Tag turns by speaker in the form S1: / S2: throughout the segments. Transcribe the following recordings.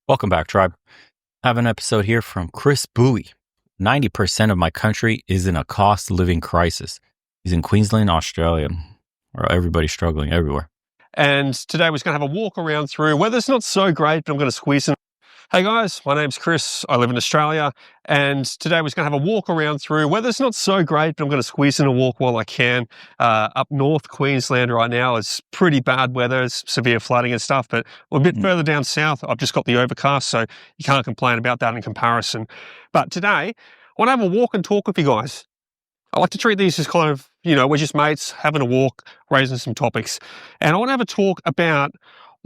S1: Welcome back, Tribe. I have an episode here from Chris Bowie. 90% of my country is in a cost of living crisis. He's in Queensland, Australia, where everybody's struggling everywhere.
S2: And today we're going to have a walk around through weather's not so great, but I'm going to squeeze in. Hey guys, my name's Chris. I live in Australia, and today we're going to have a walk around through weather's not so great, but I'm going to squeeze in a walk while I can. Up north Queensland right now, it's pretty bad weather, it's severe flooding and stuff, but a bit further down south, I've just got the overcast, so you can't complain about that in comparison. But today, I want to have a walk and talk with you guys. I like to treat these as kind of, we're just mates, having a walk, raising some topics. And I want to have a talk about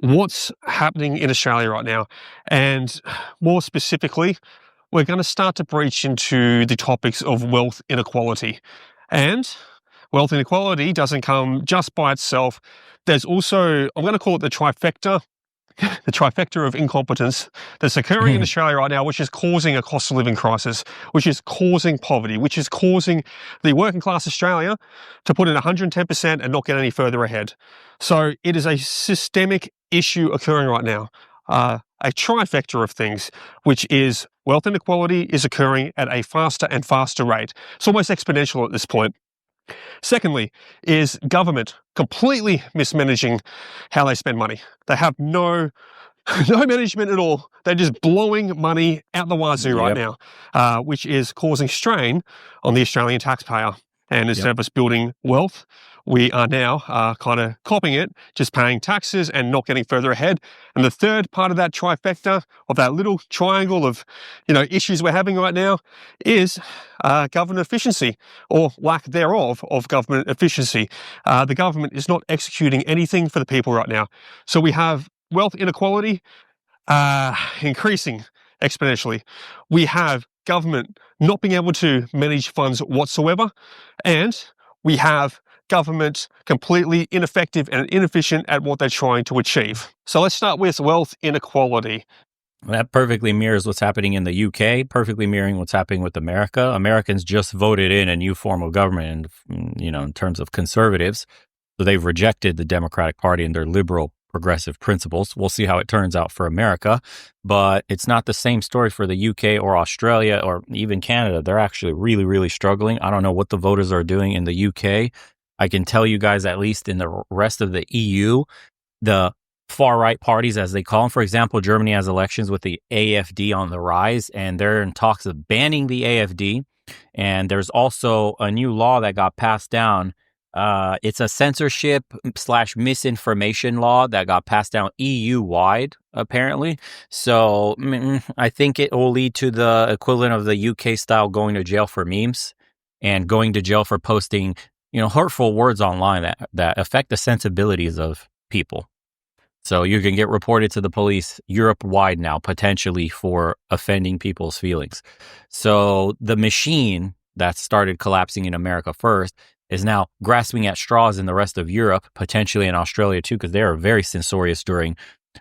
S2: what's happening in Australia right now. And more specifically, we're going to start to breach into the topics of wealth inequality. And wealth inequality doesn't come just by itself. There's also, I'm going to call it the trifecta of incompetence that's occurring in Australia right now, which is causing a cost of living crisis, which is causing poverty, which is causing the working class Australia to put in 110% and not get any further ahead. So it is a systemic issue occurring right now, a trifecta of things, which is wealth inequality is occurring at a faster and faster rate. It's almost exponential at this point. Secondly, is government completely mismanaging how they spend money. They have no management at all. They're just blowing money out the wazoo right now, which is causing strain on the Australian taxpayer. And instead of us building wealth, we are now kind of copying it, just paying taxes and not getting further ahead. And the third part of that trifecta, of that little triangle of, issues we're having right now, is government efficiency, or lack thereof of government efficiency. The government is not executing anything for the people right now. So we have wealth inequality increasing exponentially. We have government not being able to manage funds whatsoever, and we have government completely ineffective and inefficient at what they're trying to achieve. So let's start with wealth inequality.
S1: That perfectly mirrors what's happening in the UK, perfectly mirroring what's happening with America. Americans just voted in a new form of government, and, in terms of conservatives. So they've rejected the Democratic Party and their liberal progressive principles. We'll see how it turns out for America, but it's not the same story for the UK or Australia or even Canada. They're actually really, really struggling. I don't know what the voters are doing in the UK. I can tell you guys, at least in the rest of the EU, the far-right parties, as they call them, for example, Germany has elections with the AfD on the rise, and they're in talks of banning the AfD. And there's also a new law that got passed down. It's a censorship / misinformation law that got passed down EU-wide, apparently. So I think it will lead to the equivalent of the UK style going to jail for memes and going to jail for posting, hurtful words online that affect the sensibilities of people. So you can get reported to the police Europe-wide now, potentially for offending people's feelings. So the machine that started collapsing in America first is now grasping at straws in the rest of Europe, potentially in Australia too, because they are very censorious during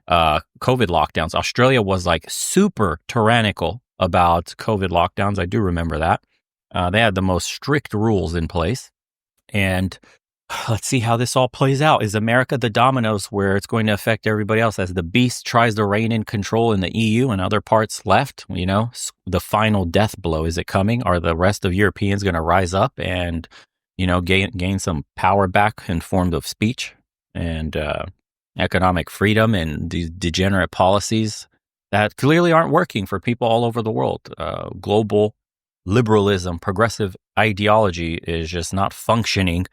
S1: COVID lockdowns. Australia was like super tyrannical about COVID lockdowns. I do remember that. They had the most strict rules in place. And let's see how this all plays out. Is America the dominoes where it's going to affect everybody else as the beast tries to reign in control in the EU and other parts left? The final death blow, is it coming? Are the rest of Europeans going to rise up and gain some power back in form of speech and economic freedom and these degenerate policies that clearly aren't working for people all over the world? Global liberalism, progressive ideology is just not functioning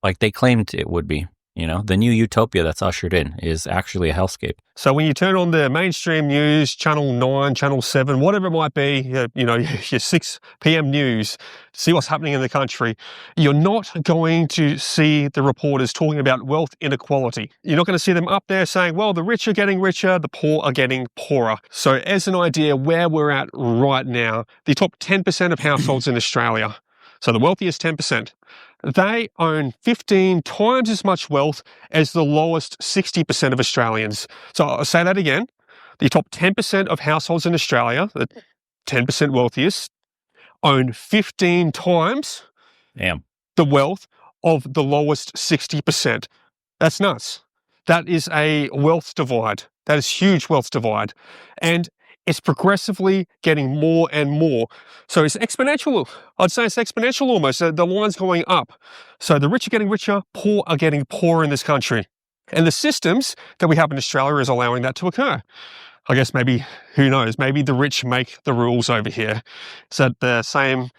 S1: like they claimed it would be. The new utopia that's ushered in is actually a hellscape.
S2: So when you turn on the mainstream news, Channel 9, Channel 7, whatever it might be, your 6 p.m. news, see what's happening in the country, you're not going to see the reporters talking about wealth inequality. You're not going to see them up there saying, well, the rich are getting richer, the poor are getting poorer. So as an idea where we're at right now, the top 10% of households in Australia, so the wealthiest 10%, they own 15 times as much wealth as the lowest 60% of Australians. So I'll say that again. The top 10% of households in Australia, the 10% wealthiest, own 15 times the wealth of the lowest 60%. That's nuts. That is a wealth divide. That is huge wealth divide. And it's progressively getting more and more. So it's exponential. I'd say it's exponential almost. The line's going up. So the rich are getting richer, poor are getting poorer in this country. And the systems that we have in Australia is allowing that to occur. I guess maybe, who knows, maybe the rich make the rules over here. Is that the same?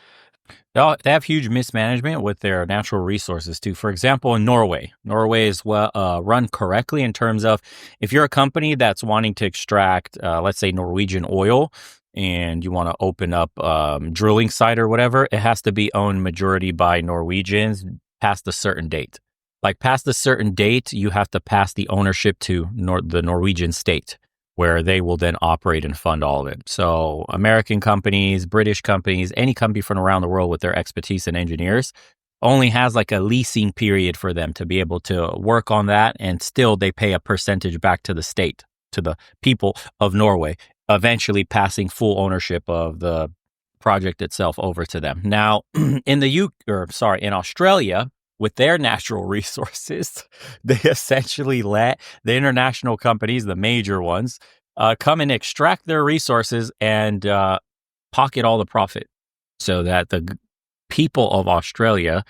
S1: They have huge mismanagement with their natural resources too. For example, in Norway, Norway is run correctly in terms of if you're a company that's wanting to extract, let's say, Norwegian oil, and you want to open up drilling site or whatever, it has to be owned majority by Norwegians past a certain date. Like past a certain date, you have to pass the ownership to the Norwegian state, where they will then operate and fund all of it. So American companies, British companies, any company from around the world with their expertise and engineers only has like a leasing period for them to be able to work on that. And still they pay a percentage back to the state, to the people of Norway, eventually passing full ownership of the project itself over to them. Now, in Australia, with their natural resources, they essentially let the international companies, the major ones, come and extract their resources and pocket all the profit so that the people of Australia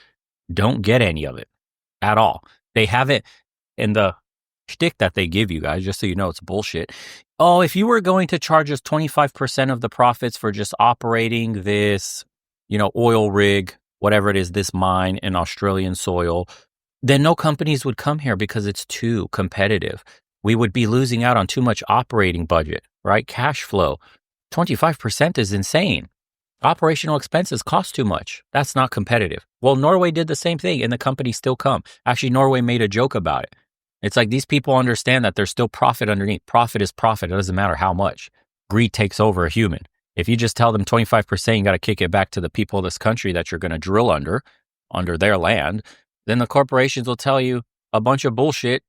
S1: don't get any of it at all. They have it in the shtick that they give you guys, just so you know it's bullshit. Oh, if you were going to charge us 25% of the profits for just operating this, oil rig, whatever it is, this mine in Australian soil, then no companies would come here because it's too competitive. We would be losing out on too much operating budget, right? Cash flow. 25% is insane. Operational expenses cost too much. That's not competitive. Well, Norway did the same thing and the companies still come. Actually, Norway made a joke about it. It's like these people understand that there's still profit underneath. Profit is profit. It doesn't matter how much. Greed takes over a human. If you just tell them 25%, you got to kick it back to the people of this country that you're going to drill under their land, then the corporations will tell you a bunch of bullshit,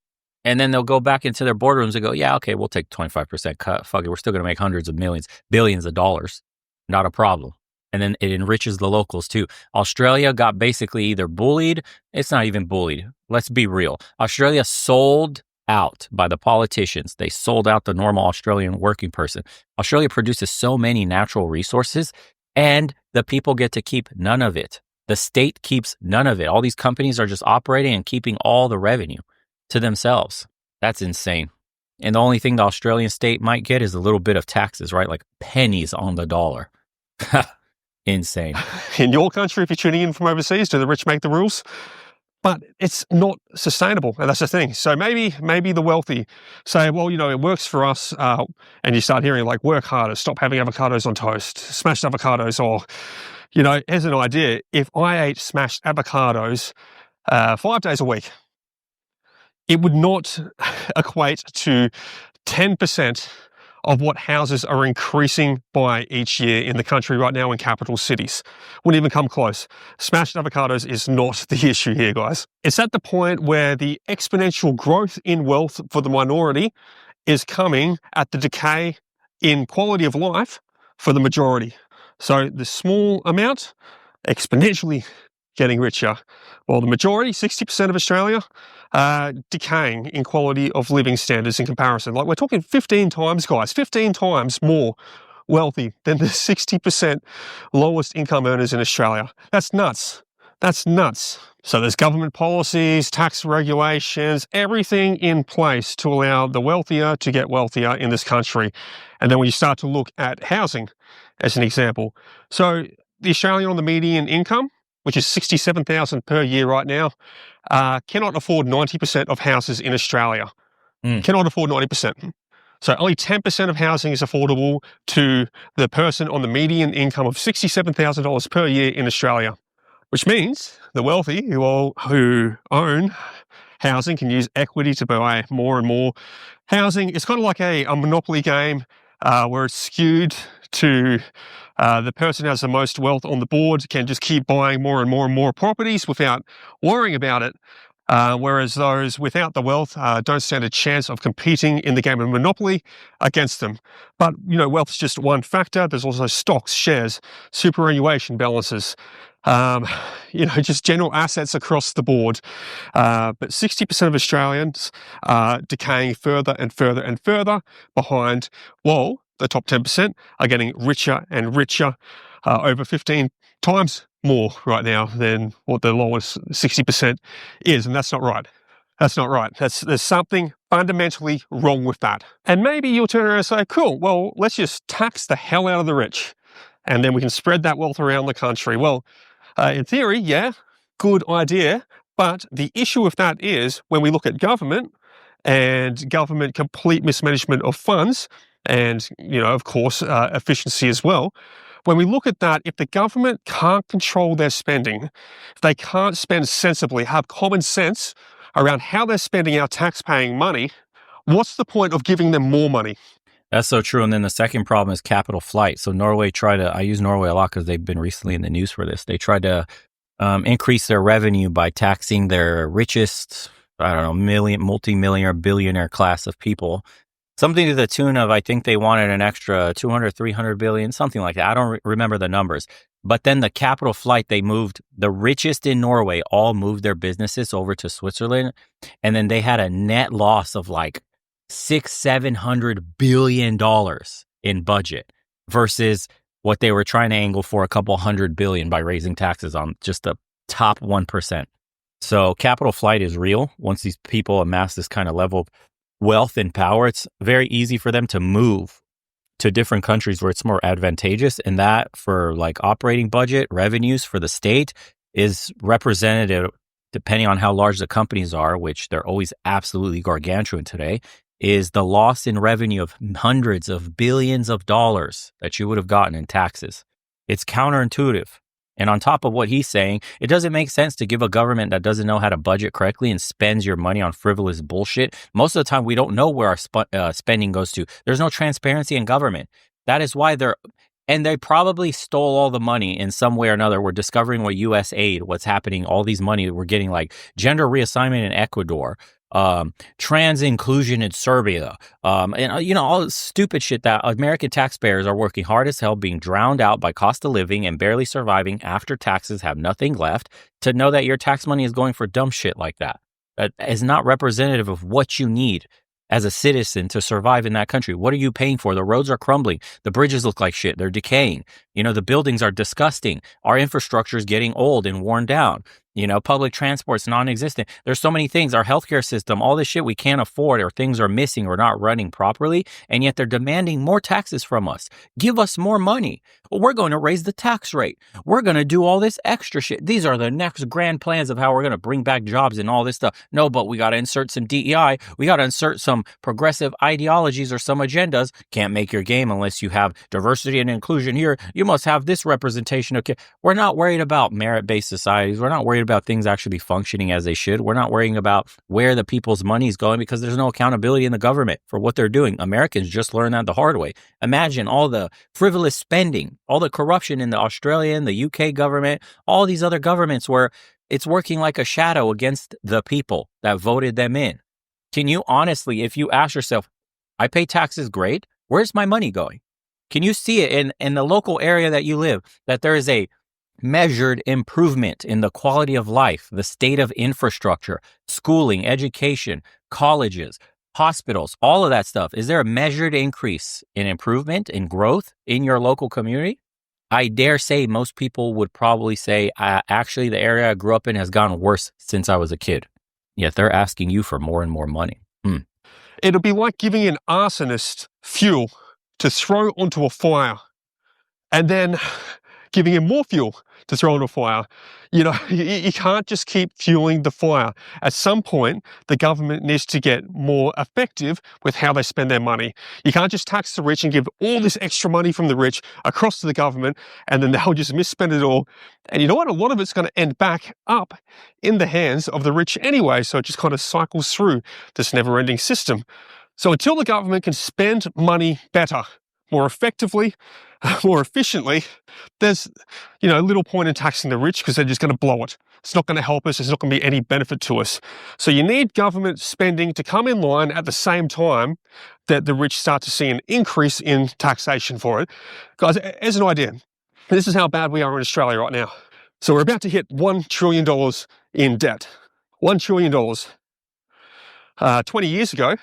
S1: and then they'll go back into their boardrooms and go, yeah, okay, we'll take 25% cut. Fuck it, we're still going to make hundreds of millions, billions of dollars. Not a problem. And then it enriches the locals too. Australia got basically either bullied. It's not even bullied. Let's be real. Australia sold out by the politicians. They sold out the normal Australian working person. Australia produces so many natural resources and the people get to keep none of it. The state keeps none of it. All these companies are just operating and keeping all the revenue to themselves. That's insane. And the only thing the Australian state might get is a little bit of taxes, right? Like pennies on the dollar. Insane.
S2: In your country, if you're tuning in from overseas, do the rich make the rules? But it's not sustainable, and that's the thing. So maybe the wealthy say, well, it works for us, and you start hearing like, work harder, stop having avocados on toast, smashed avocados, or, here's an idea. If I ate smashed avocados 5 days a week, it would not equate to 10% of what houses are increasing by each year in the country right now in capital cities. Wouldn't even come close. Smashed avocados is not the issue here, guys. It's at the point where the exponential growth in wealth for the minority is coming at the decay in quality of life for the majority. So the small amount exponentially getting richer, while the majority, 60% of Australia, decaying in quality of living standards in comparison. Like we're talking 15 times, guys, 15 times more wealthy than the 60% lowest income earners in Australia. That's nuts. That's nuts. So there's government policies, tax regulations, everything in place to allow the wealthier to get wealthier in this country. And then when you start to look at housing as an example. So the Australian on the median income, which is $67,000 per year right now, cannot afford 90% of houses in Australia. Cannot afford 90%. So only 10% of housing is affordable to the person on the median income of $67,000 per year in Australia, which means the wealthy who own housing can use equity to buy more and more housing. It's kind of like a monopoly game where it's skewed to the person who has the most wealth on the board can just keep buying more and more and more properties without worrying about it. whereas those without the wealth don't stand a chance of competing in the game of Monopoly against them. But, wealth is just one factor. There's also stocks, shares, superannuation balances, just general assets across the board. But 60% of Australians are decaying further and further and further behind, while the top 10% are getting richer and richer, over 15 times more right now than what the lowest 60% is. And that's not right. That's not right. There's something fundamentally wrong with that. And maybe you'll turn around and say, cool, well, let's just tax the hell out of the rich, and then we can spread that wealth around the country. Well, in theory, yeah, good idea. But the issue with that is when we look at government and government complete mismanagement of funds and, of course, efficiency as well. When we look at that, if the government can't control their spending, if they can't spend sensibly, have common sense around how they're spending our tax-paying money, what's the point of giving them more money?
S1: That's so true. And then the second problem is capital flight. So Norway I use Norway a lot because they've been recently in the news for this. They tried to increase their revenue by taxing their richest, I don't know, multi-millionaire, billionaire class of people. Something to the tune of, I think they wanted an extra 200, 300 billion, something like that. I don't remember the numbers. But then the capital flight, they moved the richest in Norway, all moved their businesses over to Switzerland. And then they had a net loss of like $600-700 billion in budget versus what they were trying to angle for, a couple hundred billion, by raising taxes on just the top 1%. So capital flight is real. Once these people amass this kind of level of wealth and power, it's very easy for them to move to different countries where it's more advantageous. And that, for like operating budget, revenues for the state, is representative, depending on how large the companies are, which they're always absolutely gargantuan today, is the loss in revenue of hundreds of billions of dollars that you would have gotten in taxes. It's counterintuitive. And on top of what he's saying, it doesn't make sense to give a government that doesn't know how to budget correctly and spends your money on frivolous bullshit. Most of the time, we don't know where our spending goes to. There's no transparency in government. That is why they probably stole all the money in some way or another. We're discovering what U.S. aid, what's happening, all these money we're getting, like gender reassignment in Ecuador, trans inclusion in Serbia, and all this stupid shit that American taxpayers are working hard as hell, being drowned out by cost of living and barely surviving after taxes have nothing left, to know that your tax money is going for dumb shit like that. That is not representative of what you need as a citizen to survive in that country. What are you paying for? The roads are crumbling. The bridges look like shit. They're decaying. The buildings are disgusting. Our infrastructure is getting old and worn down. Public transport's non-existent. There's so many things. Our healthcare system, all this shit we can't afford, or things are missing or not running properly, and yet they're demanding more taxes from us. Give us more money. Well, we're going to raise the tax rate. We're going to do all this extra shit. These are the next grand plans of how we're going to bring back jobs and all this stuff. No, but we got to insert some DEI. We got to insert some progressive ideologies or some agendas. Can't make your game unless you have diversity and inclusion here. You must have this representation. Okay, we're not worried about merit-based societies. We're not worried about things actually functioning as they should. We're not worrying about where the people's money is going, because there's no accountability in the government for what they're doing. Americans just learned that the hard way. Imagine all the frivolous spending, all the corruption in the Australian, the UK government, all these other governments where it's working like a shadow against the people that voted them in. Can you honestly, if you ask yourself, I pay taxes, great, where's my money going? Can you see it in the local area that you live, that there is a measured improvement in the quality of life, the state of infrastructure, schooling, education, colleges, hospitals, all of that stuff? Is there a measured increase in improvement, in growth in your local community? I dare say most people would probably say, actually, the area I grew up in has gotten worse since I was a kid. Yet they're asking you for more and more money.
S2: It'll be like giving an arsonist fuel to throw onto a fire, and then giving him more fuel to throw into a fire. You can't just keep fueling the fire. At some point, the government needs to get more effective with how they spend their money. You can't just tax the rich and give all this extra money from the rich across to the government, and then they'll just misspend it all. And you know what? A lot of it's going to end back up in the hands of the rich anyway, so it just kind of cycles through this never-ending system. So until the government can spend money better, more effectively, more efficiently, there's little point in taxing the rich, because they're just going to blow it. It's not going to help us. It's not going to be any benefit to us. So you need government spending to come in line at the same time that the rich start to see an increase in taxation for it. Guys, as an idea, this is how bad we are in Australia right now. So we're about to hit $1 trillion in debt. $1 trillion. 20 years ago,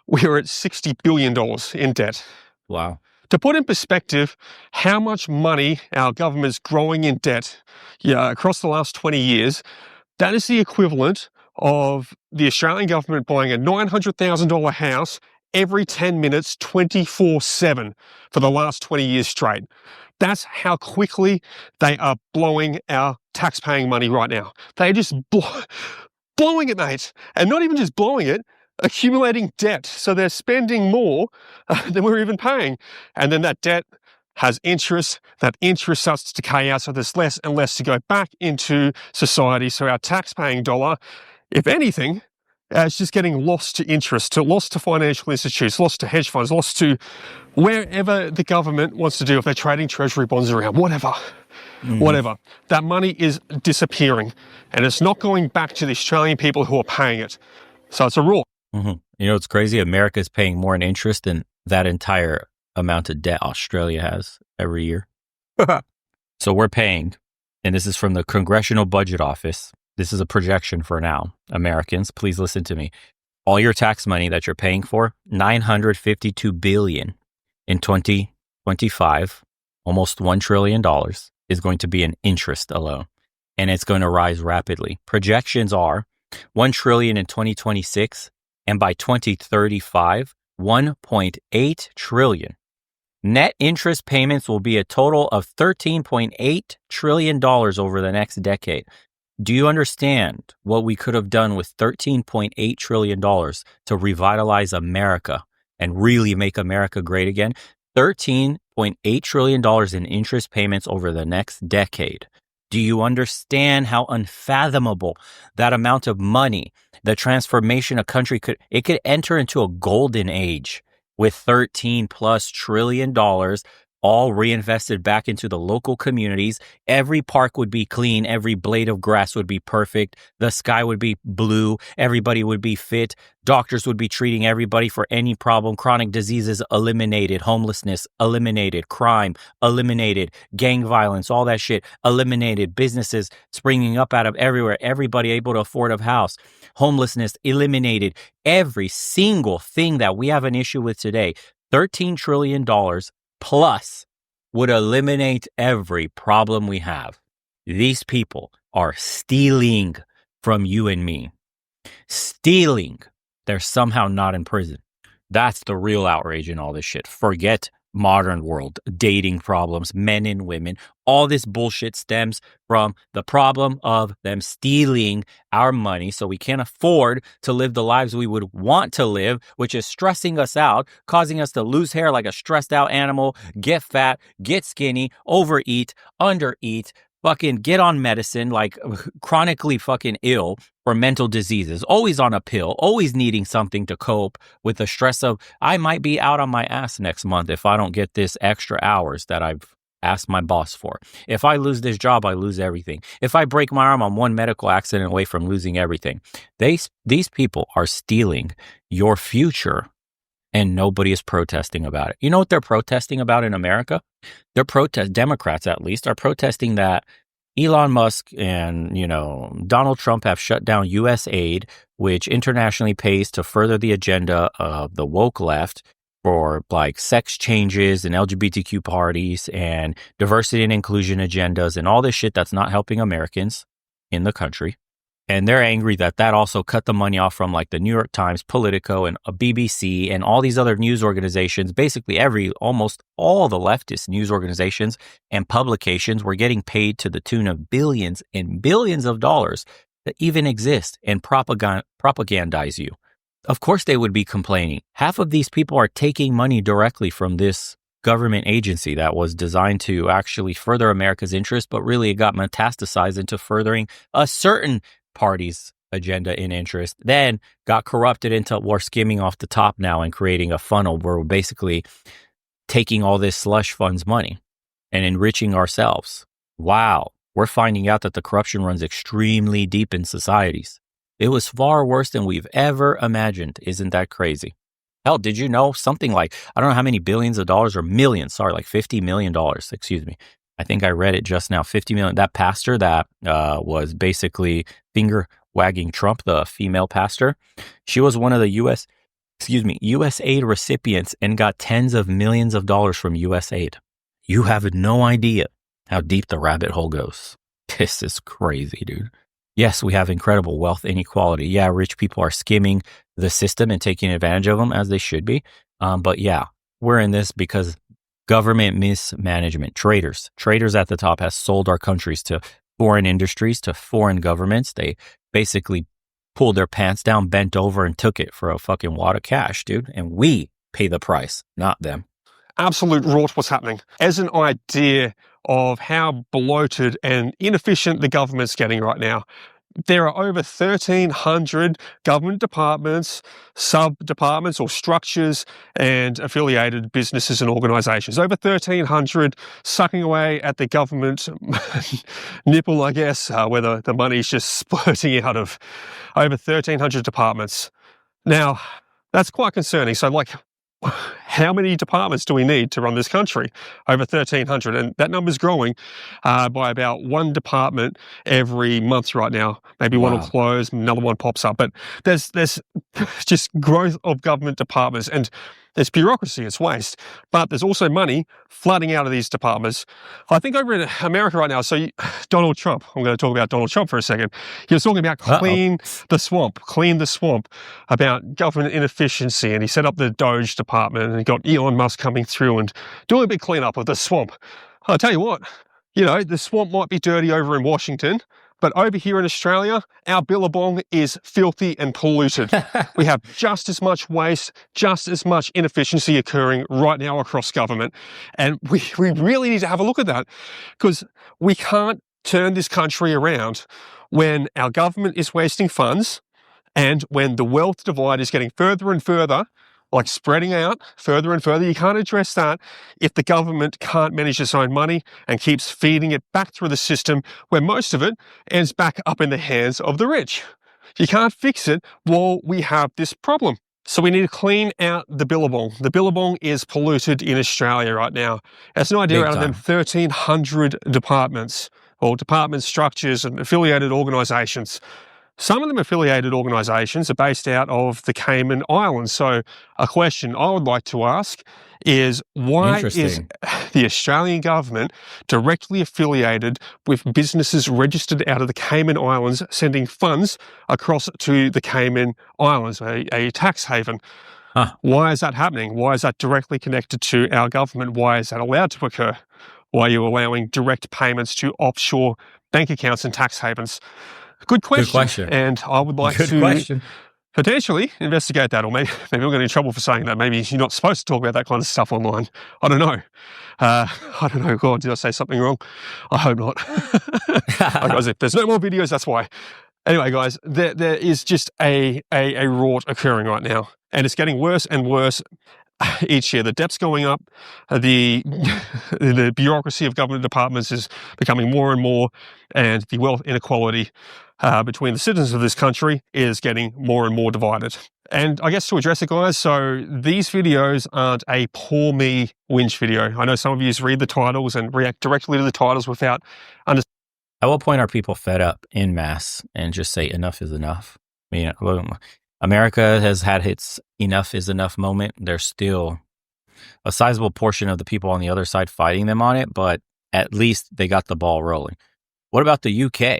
S2: we were at $60 billion in debt.
S1: Wow.
S2: To put in perspective how much money our government's growing in debt across the last 20 years, that is the equivalent of the Australian government buying a $900,000 house every 10 minutes, 24/7 for the last 20 years straight. That's how quickly they are blowing our tax-paying money right now. They're just blowing it, mate. And not even just blowing it, accumulating debt. So they're spending more than we're even paying. And then that debt has interest. That interest starts to decay out. So there's less and less to go back into society. So our tax-paying dollar, if anything, is just getting lost to interest, lost to financial institutes, lost to hedge funds, lost to wherever the government wants to do, if they're trading treasury bonds around, whatever. Whatever. That money is disappearing and it's not going back to the Australian people who are paying it. So it's a rule.
S1: You know, it's crazy. America is paying more in interest than that entire amount of debt Australia has every year. So we're paying, and this is from the Congressional Budget Office. This is a projection for now. Americans, please listen to me. All your tax money that you're paying for, $952 billion in 2025, almost $1 trillion, is going to be in interest alone. And it's going to rise rapidly. Projections are $1 trillion in 2026, and by 2035, $1.8 trillion. Net interest payments will be a total of $13.8 trillion over the next decade. Do you understand what we could have done with $13.8 trillion to revitalize America and really make America great again? $13.8 trillion in interest payments over the next decade. Do you understand how unfathomable that amount of money, the transformation a country could enter into a golden age with $13+ trillion all reinvested back into the local communities. Every park would be clean. Every blade of grass would be perfect. The sky would be blue. Everybody would be fit. Doctors would be treating everybody for any problem. Chronic diseases eliminated. Homelessness eliminated. Crime eliminated. Gang violence, all that shit eliminated. Businesses springing up out of everywhere. Everybody able to afford a house. Homelessness eliminated. Every single thing that we have an issue with today, $13 trillion plus would eliminate every problem we have. These people are stealing from you and me. Stealing. They're somehow not in prison. That's the real outrage in all this shit. Forget modern world, dating problems, men and women. All this bullshit stems from the problem of them stealing our money so we can't afford to live the lives we would want to live, which is stressing us out, causing us to lose hair like a stressed out animal, get fat, get skinny, overeat, undereat, fucking get on medicine, like chronically fucking ill for mental diseases, always on a pill, always needing something to cope with the stress of, I might be out on my ass next month if I don't get this extra hours that I've asked my boss for. If I lose this job, I lose everything. If I break my arm, I'm one medical accident away from losing everything. These people are stealing your future and nobody is protesting about it. You know what they're protesting about in America? Democrats at least, are protesting that Elon Musk and, Donald Trump have shut down U.S. aid, which internationally pays to further the agenda of the woke left for like sex changes and LGBTQ parties and diversity and inclusion agendas and all this shit that's not helping Americans in the country. And they're angry that also cut the money off from like the New York Times, Politico, and BBC, and all these other news organizations. Basically, almost all the leftist news organizations and publications were getting paid to the tune of billions and billions of dollars that even exist and propagandize you. Of course, they would be complaining. Half of these people are taking money directly from this government agency that was designed to actually further America's interest, but really it got metastasized into furthering a certain party's agenda in interest, then got corrupted into we're skimming off the top now and creating a funnel where we're basically taking all this slush funds money and enriching ourselves. Wow. we're finding out that the corruption runs extremely deep in societies. It was far worse than we've ever imagined. Isn't that crazy? Hell, did you know something like, I don't know how many billions of dollars or millions, sorry, like $50 million, excuse me. I think I read it just now, 50 million. That pastor that was basically finger wagging Trump, the female pastor, she was one of the USAID recipients and got tens of millions of dollars from USAID. You have no idea how deep the rabbit hole goes. This is crazy, dude. Yes, we have incredible wealth inequality. Yeah, rich people are skimming the system and taking advantage of them as they should be. But yeah, we're in this because government mismanagement, traders at the top has sold our countries to foreign industries, to foreign governments. They basically pulled their pants down, bent over, and took it for a fucking wad of cash, dude. And we pay the price, not them.
S2: Absolute rot what's happening. As an idea of how bloated and inefficient the government's getting right now, there are over 1,300 government departments, sub-departments or structures and affiliated businesses and organisations. Over 1,300 sucking away at the government nipple, I guess, where the money's just splurting out of over 1,300 departments. Now, that's quite concerning. So, like, how many departments do we need to run this country? Over 1,300. And that number's growing by about one department every month right now. Maybe one will close, another one pops up. But there's just growth of government departments. And there's bureaucracy, it's waste. But there's also money flooding out of these departments. I think over in America right now, Donald Trump, I'm going to talk about Donald Trump for a second. He was talking about clean the swamp, about government inefficiency. And he set up the Doge department and he got Elon Musk coming through and doing a big cleanup of the swamp. I'll tell you what, the swamp might be dirty over in Washington, but over here in Australia, our billabong is filthy and polluted. We have just as much waste, just as much inefficiency occurring right now across government. And we really need to have a look at that because we can't turn this country around when our government is wasting funds and when the wealth divide is getting further and further, like spreading out further and further. You can't address that if the government can't manage its own money and keeps feeding it back through the system where most of it ends back up in the hands of the rich. You can't fix it while we have this problem. So we need to clean out the billabong. The billabong is polluted in Australia right now. As an idea, out of them 1,300 departments or department structures and affiliated organisations, some of them affiliated organisations are based out of the Cayman Islands. So a question I would like to ask is, why is the Australian government directly affiliated with businesses registered out of the Cayman Islands sending funds across to the Cayman Islands, a tax haven? Why is that happening? Why is that directly connected to our government? Why is that allowed to occur? Why are you allowing direct payments to offshore bank accounts and tax havens? Good question. And I would like to potentially investigate that, or maybe we'll get in trouble for saying that. Maybe you're not supposed to talk about that kind of stuff online. I don't know. I don't know. God, did I say something wrong? I hope not. Guys, if there's no more videos, that's why. Anyway, guys, there is just a rot occurring right now, and it's getting worse and worse each year. The debt's going up. The bureaucracy of government departments is becoming more and more, and the wealth inequality between the citizens of this country is getting more and more divided. And I guess to address it, guys, so these videos aren't a poor me whinge video. I know some of you read the titles and react directly to the titles without understanding.
S1: At what point are people fed up en masse and just say enough is enough? America has had its enough is enough moment. There's still a sizable portion of the people on the other side fighting them on it, but at least they got the ball rolling. What about the UK?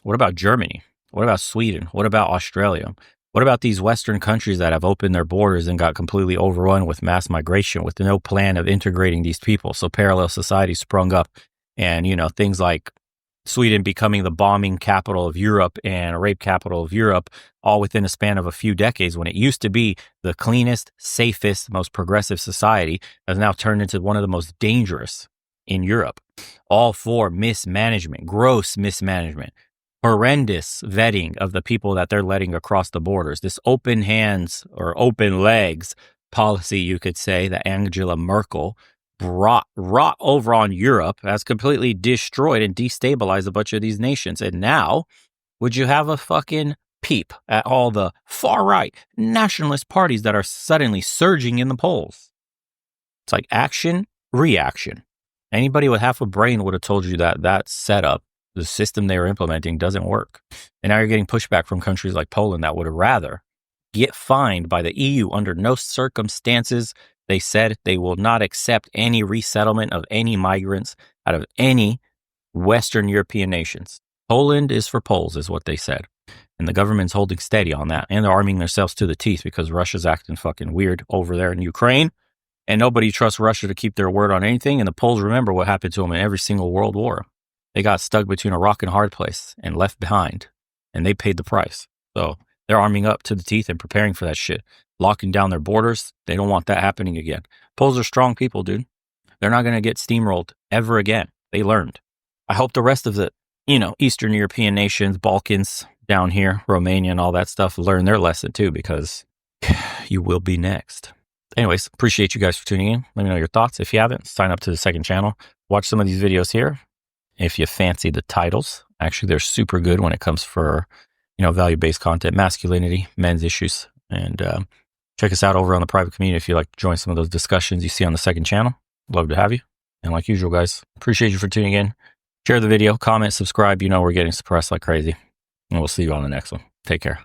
S1: What about Germany? What about Sweden? What about Australia? What about these Western countries that have opened their borders and got completely overrun with mass migration with no plan of integrating these people? So parallel societies sprung up, and, things like Sweden becoming the bombing capital of Europe and a rape capital of Europe, all within a span of a few decades, when it used to be the cleanest, safest, most progressive society, has now turned into one of the most dangerous in Europe. All for mismanagement, gross mismanagement, horrendous vetting of the people that they're letting across the borders. This open hands or open legs policy, you could say, that Angela Merkel brought rot over on Europe, has completely destroyed and destabilized a bunch of these nations. And now, would you have a fucking peep at all the far right nationalist parties that are suddenly surging in the polls? It's like action, reaction. Anybody with half a brain would have told you that that setup, the system they were implementing, doesn't work. And now you're getting pushback from countries like Poland that would rather get fined by the EU under no circumstances. They said they will not accept any resettlement of any migrants out of any Western European nations. Poland is for Poles, is what they said. And the government's holding steady on that. And they're arming themselves to the teeth because Russia's acting fucking weird over there in Ukraine. And nobody trusts Russia to keep their word on anything. And the Poles remember what happened to them in every single world war. They got stuck between a rock and a hard place and left behind. And they paid the price. So they're arming up to the teeth and preparing for that shit. Locking down their borders. They don't want that happening again. Poles are strong people, dude. They're not going to get steamrolled ever again. They learned. I hope the rest of the, Eastern European nations, Balkans, down here, Romania and all that stuff, learn their lesson too, because you will be next. Anyways, appreciate you guys for tuning in. Let me know your thoughts. If you haven't, sign up to the second channel. Watch some of these videos here. If you fancy the titles, actually, they're super good when it comes for, value-based content, masculinity, men's issues. And check us out over on the private community if you'd like to join some of those discussions you see on the second channel. Love to have you. And like usual, guys, appreciate you for tuning in. Share the video, comment, subscribe. We're getting suppressed like crazy. And we'll see you on the next one. Take care.